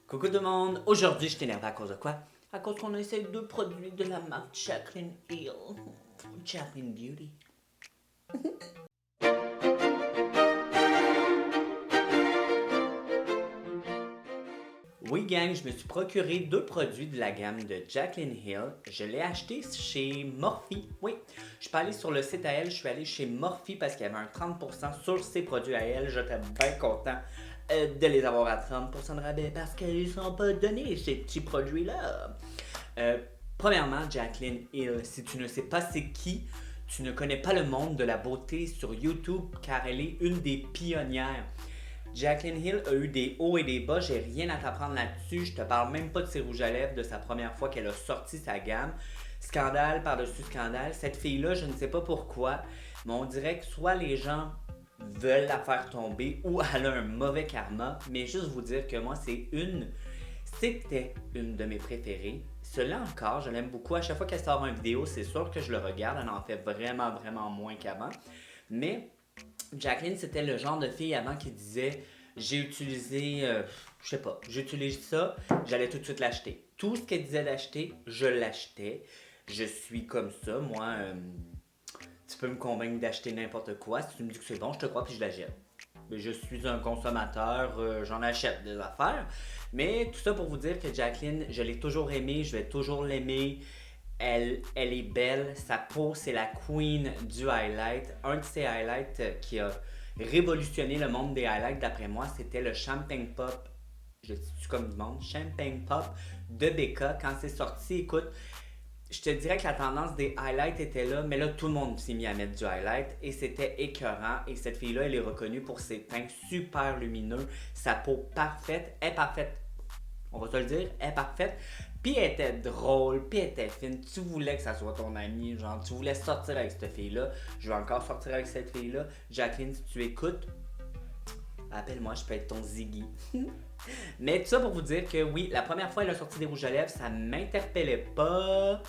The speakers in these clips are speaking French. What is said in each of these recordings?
Coucou tout le monde, aujourd'hui je t'énerve à cause de quoi? À cause qu'on essaie deux produits de la marque Jaclyn Hill. Jaclyn Beauty. Oui gang, je me suis procuré deux produits de la gamme de Jaclyn Hill. Je l'ai acheté chez Morphe. Oui, je suis pas allé sur le site à elle, je suis allé chez Morphe parce qu'il y avait un 30% sur ses produits à elle. J'étais bien content de les avoir à 30% de rabais parce qu'ils sont pas donnés ces petits produits-là. Euh, Premièrement, Jaclyn Hill, si tu ne sais pas c'est qui, tu ne connais pas le monde de la beauté sur YouTube car elle est une des pionnières. Jaclyn Hill a eu des hauts et des bas, j'ai rien à t'apprendre là-dessus. Je te parle même pas de ses rouges à lèvres de sa première fois qu'elle a sorti sa gamme. Scandale par-dessus scandale. Cette fille-là, je ne sais pas pourquoi, mais on dirait que soit les gens veulent la faire tomber ou elle a un mauvais karma. Mais juste vous dire que moi, c'était une de mes préférées. Cela encore, je l'aime beaucoup. À chaque fois qu'elle sort une vidéo, c'est sûr que je le regarde. Elle en fait vraiment moins qu'avant. Mais Jaclyn, c'était le genre de fille avant qui disait j'ai utilisé, je sais pas, j'utilise ça, j'allais tout de suite l'acheter. Tout ce qu'elle disait d'acheter, je l'achetais. Je suis comme ça, moi. Tu peux me convaincre d'acheter n'importe quoi. Si tu me dis que c'est bon, je te crois puis je l'achète. Mais je suis un consommateur, j'en achète des affaires. Mais tout ça pour vous dire que Jaclyn, je l'ai toujours aimée, je vais toujours l'aimer. Elle est belle, sa peau, c'est la queen du highlight. Un de ses highlights qui a révolutionné le monde des highlights, d'après moi, c'était le Champagne Pop. Je dis comme du monde, Champagne Pop de Becca. Quand c'est sorti, écoute, je te dirais que la tendance des highlights était là, mais là, tout le monde s'est mis à mettre du highlight et c'était écœurant. Et cette fille-là, elle est reconnue pour ses teints super lumineux, sa peau parfaite, elle est parfaite. On va te le dire, elle est parfaite. Puis elle était drôle, puis elle était fine. Tu voulais que ça soit ton amie, genre, tu voulais sortir avec cette fille-là. Je vais encore sortir avec cette fille-là. Jaclyn, si tu écoutes, appelle-moi, je peux être ton Ziggy. Mais tout ça pour vous dire que oui, la première fois elle a sorti des rouges à lèvres, ça m'interpellait pas.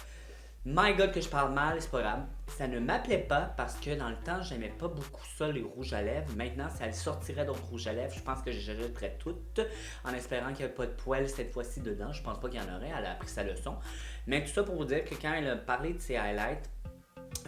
My God que je parle mal, c'est pas grave. Ça ne m'appelait pas parce que dans le temps, j'aimais pas beaucoup ça, les rouges à lèvres. Maintenant, si elle sortirait d'autres rouges à lèvres, je pense que je les jetterais toutes en espérant qu'il n'y ait pas de poils cette fois-ci dedans. Je pense pas qu'il y en aurait, elle a appris sa leçon. Mais tout ça pour vous dire que quand elle a parlé de ses highlights,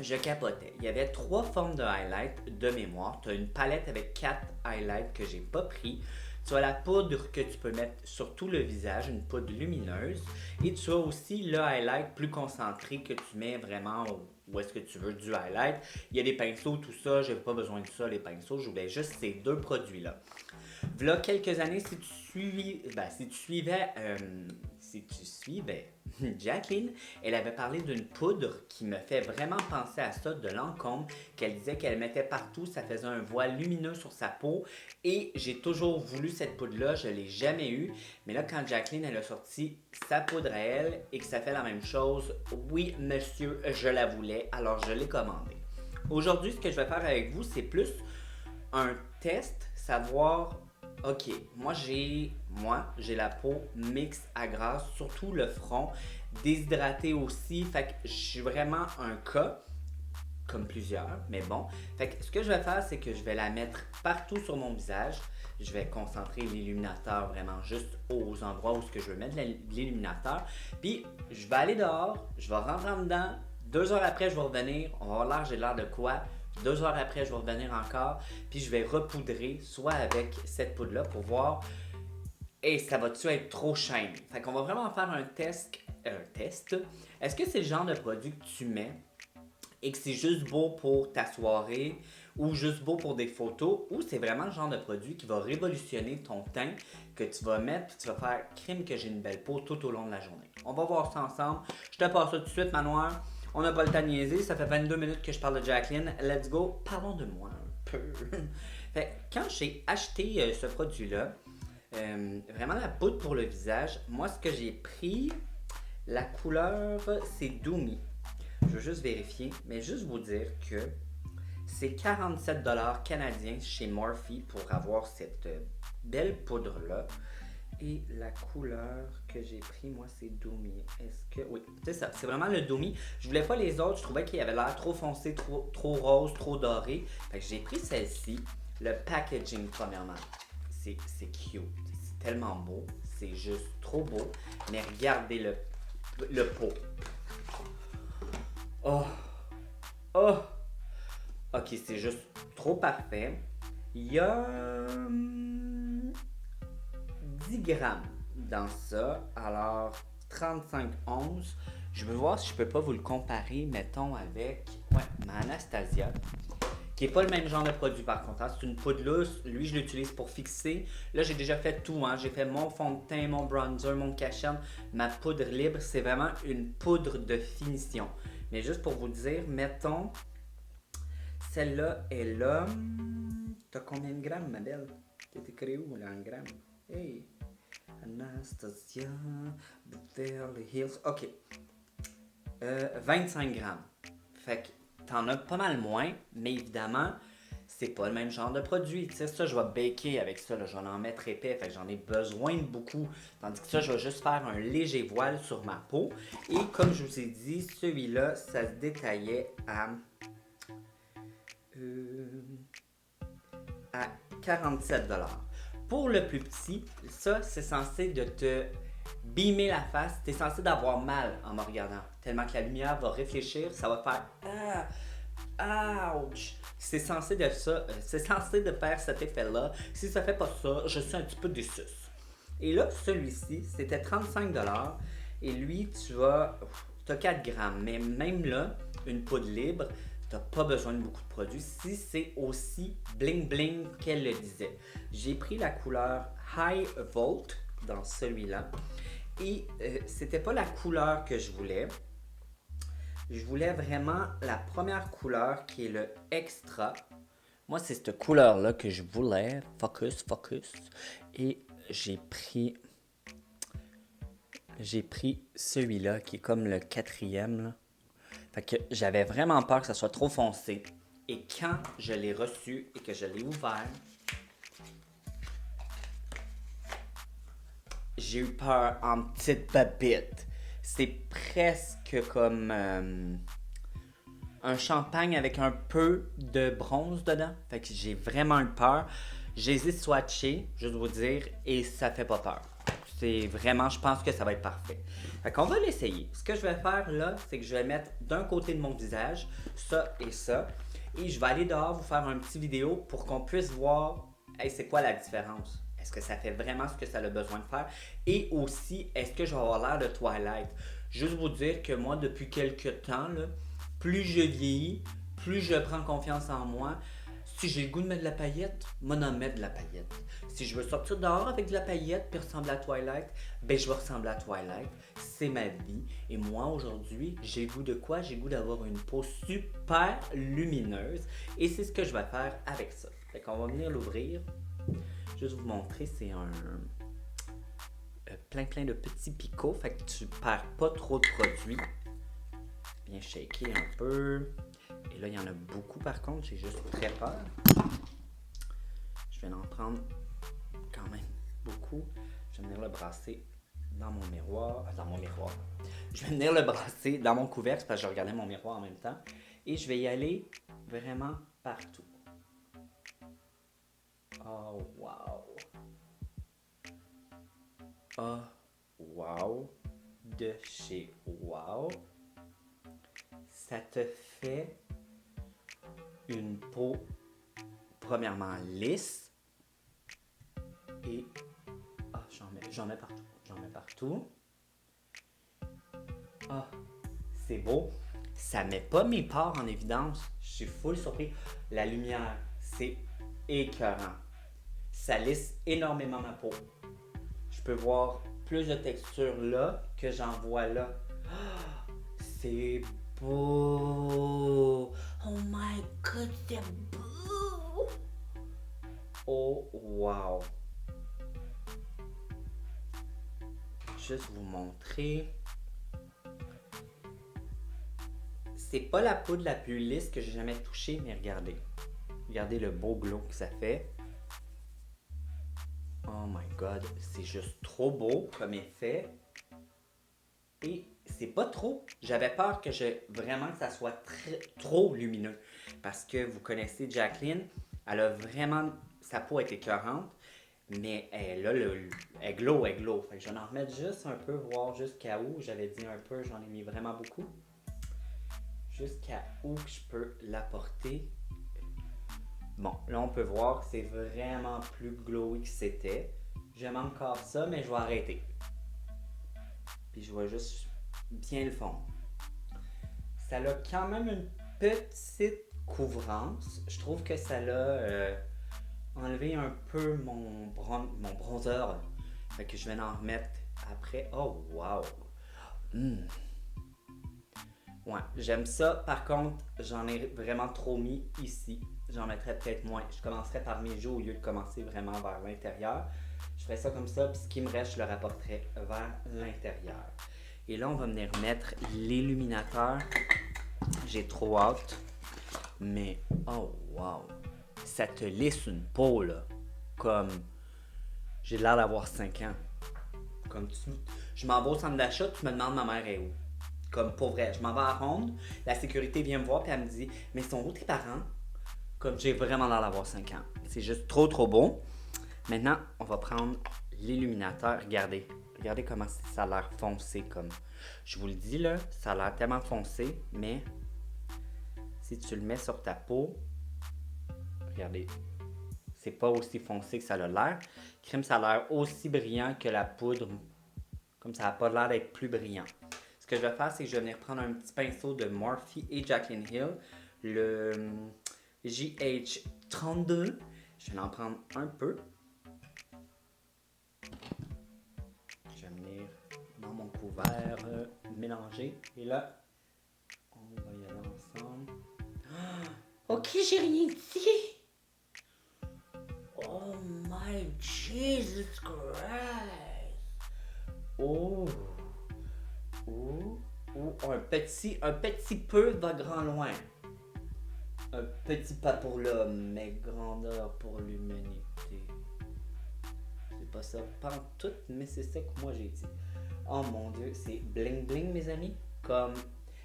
je capotais. Il y avait 3 formes de highlights de mémoire. Tu as une palette avec 4 highlights que j'ai pas pris. Tu as la poudre que tu peux mettre sur tout le visage, une poudre lumineuse. Et tu as aussi le highlight plus concentré que tu mets vraiment où est-ce que tu veux du highlight. Il y a des pinceaux, tout ça. Je n'avais pas besoin de ça, les pinceaux. Je voulais juste ces deux produits-là. V'là quelques années, si tu suivais Jaclyn, elle avait parlé d'une poudre qui me fait vraiment penser à ça, de Lancôme, qu'elle disait qu'elle mettait partout, ça faisait un voile lumineux sur sa peau, et j'ai toujours voulu cette poudre-là, je l'ai jamais eue, mais là quand Jaclyn elle a sorti sa poudre à elle et que ça fait la même chose, oui monsieur, je la voulais, alors je l'ai commandée. Aujourd'hui, ce que je vais faire avec vous, c'est plus un test, savoir, ok, moi j'ai la peau mixte à grasse, surtout le front, déshydraté aussi, fait que je suis vraiment un cas, comme plusieurs, mais bon. Fait que ce que je vais faire, c'est que je vais la mettre partout sur mon visage. Je vais concentrer l'illuminateur vraiment juste aux endroits où je veux mettre l'illuminateur. Puis je vais aller dehors, je vais rentrer en dedans. 2 heures après, je vais revenir. On va voir l'air, j'ai l'air de quoi. 2 heures après, je vais revenir encore. Puis je vais repoudrer, soit avec cette poudre-là pour voir. Et ça va-tu être trop shiny? Fait qu'on va vraiment faire un test. Est-ce que c'est le genre de produit que tu mets et que c'est juste beau pour ta soirée ou juste beau pour des photos, ou c'est vraiment le genre de produit qui va révolutionner ton teint, que tu vas mettre puis tu vas faire crime que j'ai une belle peau tout au long de la journée. On va voir ça ensemble. Je te passe ça tout de suite, Manoir. On n'a pas le temps de niaiser, ça fait 22 minutes que je parle de Jaclyn. Let's go, parlons de moi un peu. Fait, quand j'ai acheté ce produit-là, vraiment la poudre pour le visage, moi ce que j'ai pris, la couleur c'est Doomy. Je veux juste vérifier, mais juste vous dire que c'est 47$ canadiens chez Morphe pour avoir cette belle poudre-là. Et la couleur que j'ai pris, moi, c'est Doomy. Est-ce que... Oui, c'est ça. C'est vraiment le Doomy. Je voulais pas les autres. Je trouvais qu'il avait l'air trop foncé, trop rose, trop doré. Fait que j'ai pris celle-ci. Le packaging, premièrement, c'est cute. C'est tellement beau. c'est juste trop beau. Mais regardez le pot. Oh! Oh! Ok, c'est juste trop parfait. Il y a 10 grammes dans ça. Alors, 35 onces. Je veux voir si je peux pas vous le comparer, mettons, avec ma Anastasia, qui n'est pas le même genre de produit par contre. C'est une poudre lousse. Lui, je l'utilise pour fixer. Là, j'ai déjà fait tout. J'ai fait mon fond de teint, mon bronzer, mon cache-œil, ma poudre libre. C'est vraiment une poudre de finition. Mais juste pour vous dire, mettons, celle-là est là. T'as combien de grammes, ma belle? T'es écrit où, là, en grammes? Hey! Anastasia, Beverly Hills. OK. 25 grammes. Fait que t'en as pas mal moins, mais évidemment, c'est pas le même genre de produit. Tu sais, ça, je vais baker avec ça. Là, je vais en mettre épais. Fait que j'en ai besoin de beaucoup. Tandis que ça, je vais juste faire un léger voile sur ma peau. Et comme je vous ai dit, celui-là, ça se détaillait à 47 $. Pour le plus petit, ça, c'est censé de te beamer la face. Tu es censé d'avoir mal en me regardant. Tellement que la lumière va réfléchir, ça va faire ouch! C'est censé de faire cet effet-là. Si ça fait pas ça, je suis un petit peu déçu. Et là, celui-ci, c'était 35 $. Et lui, tu as 4 grammes. Mais même là, une poudre libre, tu n'as pas besoin de beaucoup de produits si c'est aussi bling bling qu'elle le disait. J'ai pris la couleur High Volt dans celui-là. Et c'était pas la couleur que je voulais. Je voulais vraiment la première couleur qui est le Extra. Moi, c'est cette couleur-là que je voulais. Focus. Et j'ai pris celui-là qui est comme le 4e. Là. Fait que j'avais vraiment peur que ça soit trop foncé. Et quand je l'ai reçu et que je l'ai ouvert, j'ai eu peur en petite babite. C'est presque comme un champagne avec un peu de bronze dedans. Fait que j'ai vraiment eu peur. J'ai hésité swatché, juste vous dire, et ça fait pas peur. C'est vraiment, je pense que ça va être parfait. Fait qu'on va l'essayer. Ce que je vais faire là, c'est que je vais mettre d'un côté de mon visage, ça et ça. Et je vais aller dehors vous faire une petite vidéo pour qu'on puisse voir, c'est quoi la différence. Est-ce que ça fait vraiment ce que ça a besoin de faire? Et aussi, est-ce que je vais avoir l'air de Twilight? Juste vous dire que moi, depuis quelques temps, là, plus je vieillis, plus je prends confiance en moi. Si j'ai le goût de mettre de la paillette, moi en mettre de la paillette. Si je veux sortir dehors avec de la paillette puis ressembler à Twilight, ben je vais ressembler à Twilight. C'est ma vie. Et moi aujourd'hui, j'ai le goût de quoi? J'ai le goût d'avoir une peau super lumineuse. Et c'est ce que je vais faire avec ça. Fait qu'on va venir l'ouvrir. Juste vous montrer, c'est un plein de petits picots. Fait que tu perds pas trop de produits. Bien shaker un peu. Et là, il y en a beaucoup par contre, j'ai juste très peur. Je vais en prendre quand même beaucoup. Je vais venir le brasser dans mon miroir. Je vais venir le brasser dans mon couvercle parce que je regardais mon miroir en même temps. Et je vais y aller vraiment partout. Oh, wow! Oh, wow! De chez Wow! Ça te fait une peau premièrement lisse et j'en mets partout. C'est beau. Ça met pas mes pores en évidence. Je suis full surpris. La lumière, c'est écœurant. Ça lisse énormément ma peau. Je peux voir plus de texture là que j'en vois là. C'est beau! Oh my god, c'est beau! Oh wow! Juste vous montrer. C'est pas la poudre la plus lisse que j'ai jamais touchée, mais regardez. Regardez le beau glow que ça fait. Oh my god, c'est juste trop beau comme effet. Et c'est pas trop. J'avais peur que vraiment que ça soit trop lumineux. Parce que vous connaissez Jacqueline, elle a vraiment. Sa peau est écœurante. Mais là, elle glow. Fait que je vais en remettre juste un peu, voir jusqu'à où. J'avais dit un peu, j'en ai mis vraiment beaucoup. Jusqu'à où je peux l'apporter. Bon, là on peut voir que c'est vraiment plus glowy que c'était. J'aime encore ça, mais je vais arrêter. Puis je vais juste bien le fondre. Ça a quand même une petite couvrance. Je trouve que ça l'a enlevé un peu mon bronzer. Fait que je vais en remettre après. Oh wow! Ouais, j'aime ça. Par contre, j'en ai vraiment trop mis ici. J'en mettrais peut-être moins. Je commencerais par mes joues au lieu de commencer vraiment vers l'intérieur. Je ferais ça comme ça, puis ce qui me reste, je le rapporterais vers l'intérieur. Et là, on va venir mettre l'illuminateur. J'ai trop hâte. Mais, oh wow! Ça te lisse une peau, là. Comme, j'ai l'air d'avoir 5 ans. Comme je m'en vais au centre d'achat, tu me demandes ma mère est où. Comme pour vrai, je m'en vais à Ronde, la sécurité vient me voir et elle me dit « Mais sont où tes parents? » Comme j'ai vraiment l'air d'avoir 5 ans. C'est juste trop beau. Maintenant, on va prendre l'illuminateur. Regardez comment ça a l'air foncé. Comme je vous le dis là, ça a l'air tellement foncé, mais si tu le mets sur ta peau, regardez, c'est pas aussi foncé que ça a l'air. Crème, ça a l'air aussi brillant que la poudre. Comme ça n'a pas l'air d'être plus brillant. Ce que je vais faire, c'est que je vais venir prendre un petit pinceau de Morphe et Jaclyn Hill, le JH32. Je vais en prendre un peu. Je vais venir dans mon couvert mélanger. Et là, on va y aller ensemble. Ok, j'ai rien dit. Oh my Jesus Christ. Oh, un petit peu va grand loin. Un petit pas pour l'homme, mais grandeur pour l'humanité. C'est pas ça pantoute, mais c'est ça que moi j'ai dit. Oh mon dieu, c'est bling bling mes amis. Comme,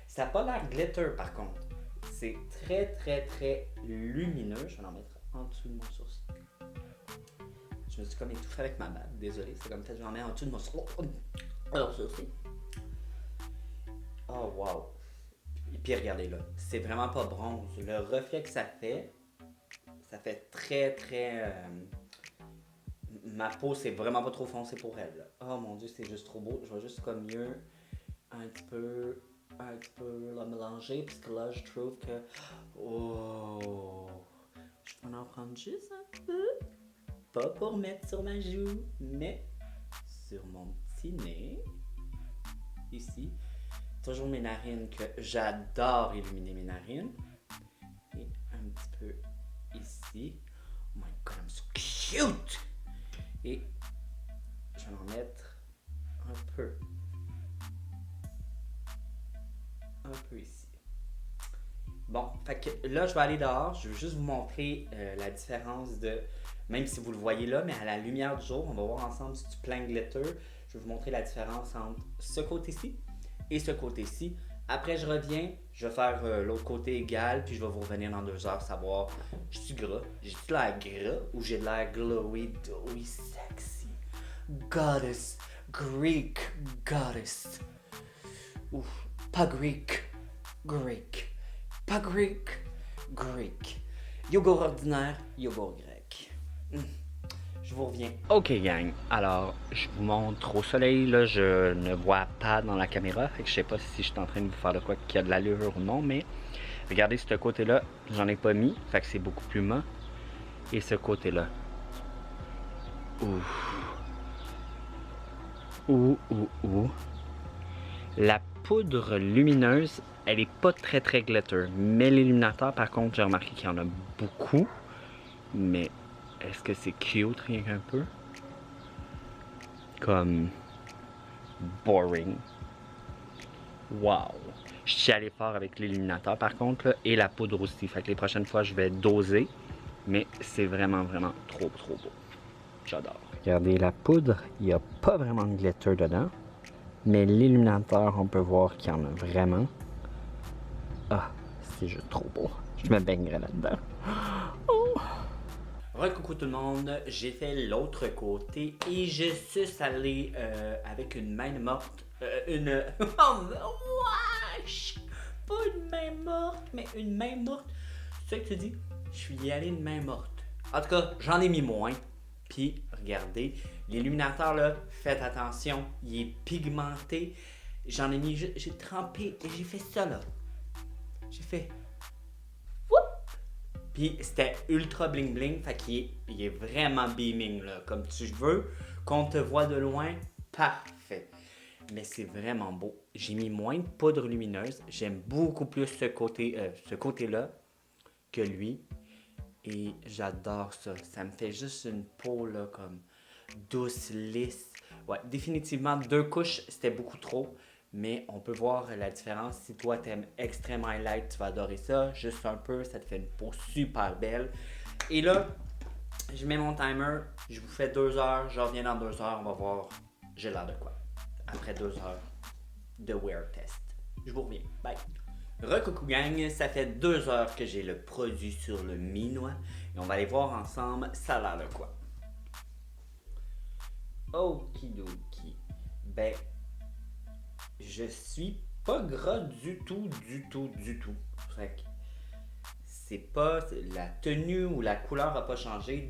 ça n'a pas l'air glitter par contre. C'est très lumineux. Je vais en mettre en dessous de mon sourcil. Je me suis comme étouffé avec ma bague, désolé, c'est comme fait, j'en mets en dessous de mon sourcil. Alors ça aussi. Oh wow. Et puis regardez là, c'est vraiment pas bronze. Le reflet que ça fait très... ma peau, c'est vraiment pas trop foncé pour elle. Là. Oh mon dieu, c'est juste trop beau. Je vais juste comme mieux un petit peu la mélanger, parce que là, je trouve que... Oh... Je vais en prendre juste un peu. Pas pour mettre sur ma joue, mais sur mon petit nez. Ici. Toujours mes narines, que j'adore illuminer mes narines. Et un petit peu ici. Oh my god, I'm so cute! Et je vais en mettre un peu ici. Bon, fait que là, je vais aller dehors. Je veux juste vous montrer la différence de... Même si vous le voyez là, mais à la lumière du jour, on va voir ensemble si tu plein glitter. Je vais vous montrer la différence entre ce côté-ci et ce côté-ci. Après, je reviens, je vais faire l'autre côté égal, puis je vais vous revenir dans 2 heures, savoir, je suis gras, j'ai-tu l'air gras ou j'ai de l'air glowy, doughy, sexy. Goddess, Greek goddess. Ouf, pas Greek, Greek. Pas Greek, Greek. Yogourt ordinaire, yogourt grec. Je vous reviens. Ok gang, alors je vous montre au soleil, là je ne vois pas dans la caméra, fait que je sais pas si je suis en train de vous faire de quoi qui a de l'allure ou non, mais regardez ce côté-là, j'en ai pas mis, fait que c'est beaucoup plus mat. Et ce côté-là. La poudre lumineuse, elle est pas très glitter, mais l'illuminateur par contre, j'ai remarqué qu'il y en a beaucoup, mais est-ce que c'est cute rien qu'un peu? Comme boring. Wow! Je suis allé fort avec l'illuminateur par contre là, et la poudre aussi. Fait que les prochaines fois je vais doser. Mais c'est vraiment trop beau. J'adore. Regardez la poudre, il n'y a pas vraiment de glitter dedans. Mais l'illuminateur, on peut voir qu'il y en a vraiment. Ah, c'est juste trop beau. Je me baignerai là-dedans. Oh. Recoucou tout le monde, j'ai fait l'autre côté et je suis allé avec une main morte. Oh, wesh! Pas une main morte, mais une main morte. C'est ça que tu dis? Je suis allé une main morte. En tout cas, j'en ai mis moins. Puis, regardez, l'illuminateur là, faites attention, il est pigmenté. J'en ai mis, j'ai trempé et j'ai fait ça là. J'ai fait. Puis c'était ultra bling bling, fait qu'il est vraiment beaming là, comme tu veux. Qu'on te voit de loin, parfait. Mais c'est vraiment beau. J'ai mis moins de poudre lumineuse. J'aime beaucoup plus ce côté-là que lui. Et j'adore ça. Ça me fait juste une peau là, comme douce, lisse. Ouais, définitivement, 2 couches, c'était beaucoup trop. Mais on peut voir la différence. Si toi, t'aimes extrême highlight, tu vas adorer ça. Juste un peu, ça te fait une peau super belle. Et là, je mets mon timer. Je vous fais 2 heures. Je reviens dans 2 heures. On va voir j'ai l'air de quoi. Après 2 heures de wear test. Je vous reviens. Bye. Recoucou gang, ça fait 2 heures que j'ai le produit sur le minois. Et on va aller voir ensemble ça a l'air de quoi. Okidoki. Ben, je suis pas gras du tout. Fait que c'est pas la tenue ou la couleur a pas changé.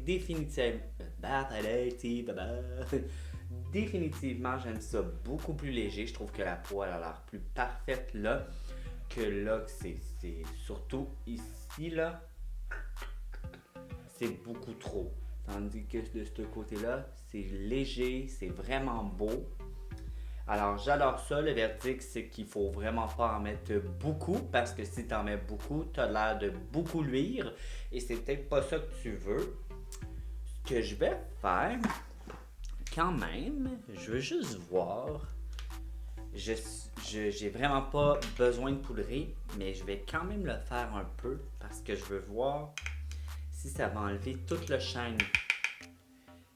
Définitivement, j'aime ça beaucoup plus léger. Je trouve que la peau elle a l'air plus parfaite là que là. C'est surtout ici là, c'est beaucoup trop. Tandis que de ce côté-là, c'est léger, c'est vraiment beau. Alors, j'adore ça. Le verdict, c'est qu'il faut vraiment pas en mettre beaucoup parce que si tu en mets beaucoup, tu as l'air de beaucoup luire et c'est peut-être pas ça que tu veux. Ce que je vais faire, quand même, je veux juste voir. J'ai vraiment pas besoin de poudrer, mais je vais quand même le faire un peu parce que je veux voir si ça va enlever tout le shine.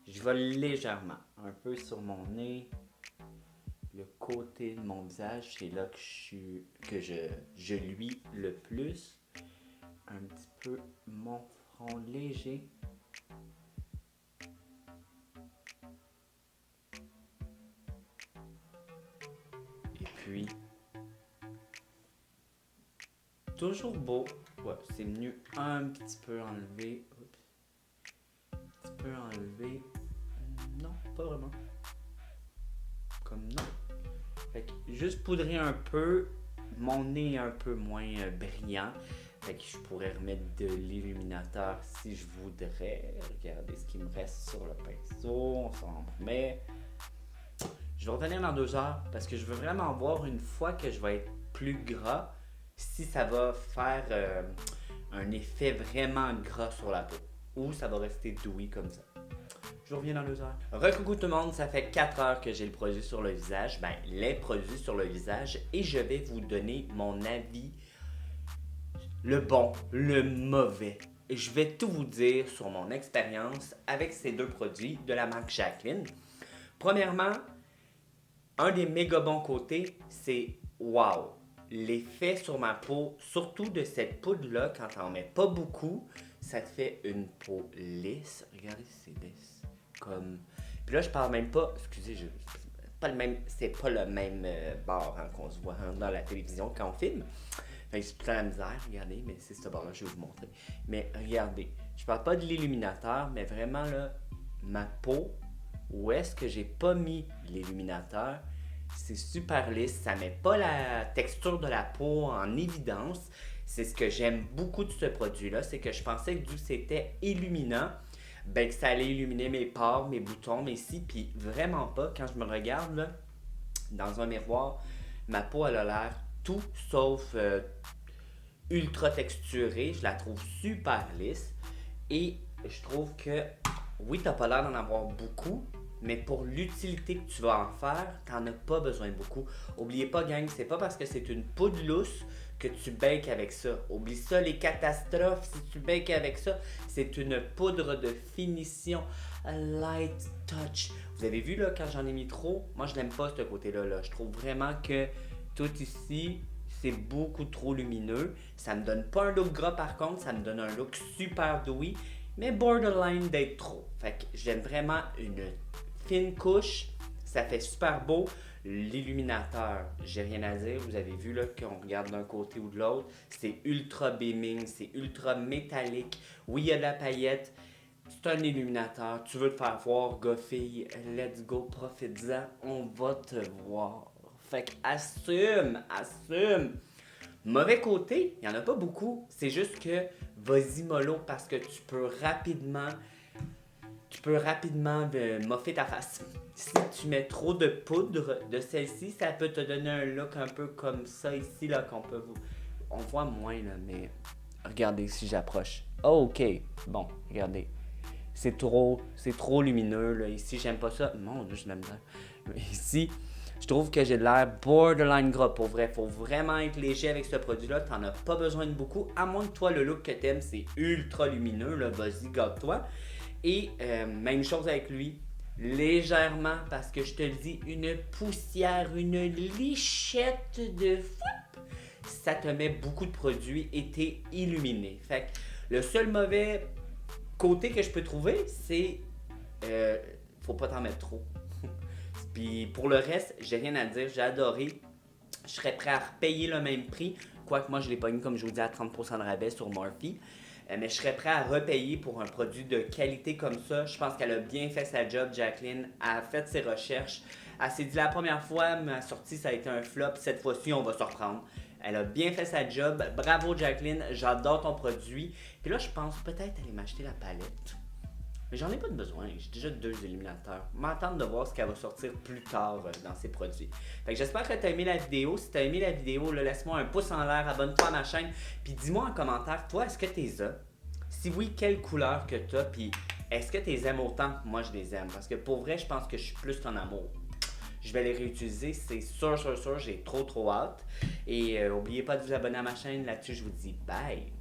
Je vais légèrement, un peu sur mon nez. Le côté de mon visage, c'est là que je luis le plus. Un petit peu mon front léger. Et puis, toujours beau. Ouais, c'est mieux un petit peu enlever. Oups. Un petit peu enlever. Non, pas vraiment. Comme non. Fait que juste poudrer un peu, mon nez est un peu moins brillant. Fait que je pourrais remettre de l'illuminateur si je voudrais. Regardez ce qui me reste sur le pinceau, on s'en remet. Je vais revenir dans 2 heures parce que je veux vraiment voir une fois que je vais être plus gras si ça va faire un effet vraiment gras sur la peau ou ça va rester dewy comme ça. Je reviens dans 2 heures. Recoucou tout le monde, ça fait 4 heures que j'ai le produit sur le visage. Ben, les produits sur le visage. Et je vais vous donner mon avis. Le bon, le mauvais. Je vais tout vous dire sur mon expérience avec ces 2 produits de la marque Jaclyn. Premièrement, un des méga bons côtés, c'est wow! L'effet sur ma peau, surtout de cette poudre-là, quand t'en mets pas beaucoup, ça te fait une peau lisse. Regardez si c'est lisse. Comme. Puis là, je parle même pas. Excusez, c'est pas le même bar hein, qu'on se voit hein, dans la télévision quand on filme. Fait que c'est tout à la misère, regardez, mais c'est ce bar-là, je vais vous montrer. Mais regardez, je parle pas de l'illuminateur, mais vraiment là, ma peau, où est-ce que j'ai pas mis l'illuminateur, c'est super lisse, ça met pas la texture de la peau en évidence. C'est ce que j'aime beaucoup de ce produit-là, c'est que je pensais que vu que c'était illuminant, ben que ça allait illuminer mes pores, mes boutons, mes cils, puis vraiment pas. Quand je me regarde là, dans un miroir, ma peau elle a l'air tout sauf ultra texturée. Je la trouve super lisse et je trouve que oui, t'as pas l'air d'en avoir beaucoup, mais pour l'utilité que tu vas en faire, t'en as pas besoin beaucoup. Oubliez pas, gang, c'est pas parce que c'est une poudre lousse que tu bakes avec ça. Oublie ça, les catastrophes, si tu bakes avec ça, c'est une poudre de finition, a light touch. Vous avez vu là, quand j'en ai mis trop, moi je n'aime pas ce côté-là. Là. Je trouve vraiment que tout ici, c'est beaucoup trop lumineux. Ça me donne pas un look gras par contre, ça me donne un look super dewy. mais borderline d'être trop. Fait que j'aime vraiment une fine couche, ça fait super beau. L'illuminateur, j'ai rien à dire, vous avez vu là qu'on regarde d'un côté ou de l'autre, c'est ultra beaming, c'est ultra métallique. Oui, il y a de la paillette, c'est un illuminateur, tu veux te faire voir, gars, fille, let's go, profite-en, on va te voir. Fait que assume. Mauvais côté, il n'y en a pas beaucoup, c'est juste que vas-y mollo parce que tu peux rapidement moffer ta face. Si tu mets trop de poudre de celle-ci, ça peut te donner un look un peu comme ça ici, là, on voit moins, là, mais regardez si j'approche. Oh, ok, bon, regardez. C'est trop lumineux, là. Ici, j'aime pas ça. Mon Dieu, je l'aime bien. Ici, je trouve que j'ai de l'air borderline gras. Pour vrai, faut vraiment être léger avec ce produit-là. T'en as pas besoin de beaucoup. À moins que toi, le look que t'aimes, c'est ultra lumineux, là. Vas-y, garde-toi. Et même chose avec lui, légèrement, parce que je te le dis, une poussière, une lichette de fou, ça te met beaucoup de produits et t'es illuminé. Fait que le seul mauvais côté que je peux trouver, c'est faut pas t'en mettre trop. Puis pour le reste, j'ai rien à dire, j'ai adoré. Je serais prêt à repayer le même prix, quoique moi je l'ai pogné comme je vous dis à 30% de rabais sur Morphe. Mais je serais prêt à repayer pour un produit de qualité comme ça. Je pense qu'elle a bien fait sa job, Jacqueline. Elle a fait ses recherches. Elle s'est dit la première fois, ma sortie, ça a été un flop. Cette fois-ci, on va se reprendre. Elle a bien fait sa job. Bravo, Jacqueline. J'adore ton produit. Puis là, je pense peut-être aller m'acheter la palette. Mais j'en ai pas de besoin. J'ai déjà 2 illuminateurs. M'attendre de voir ce qu'elle va sortir plus tard dans ses produits. Fait que j'espère que tu as aimé la vidéo. Si tu as aimé la vidéo, là, laisse-moi un pouce en l'air, abonne-toi à ma chaîne. Puis dis-moi en commentaire, toi, est-ce que tu les as? Si oui, quelle couleur que tu as? Puis est-ce que tu les aimes autant que moi je les aime? Parce que pour vrai, je pense que je suis plus qu'en amour. Je vais les réutiliser, c'est sûr, j'ai trop hâte. Et n'oubliez pas de vous abonner à ma chaîne. Là-dessus, je vous dis bye!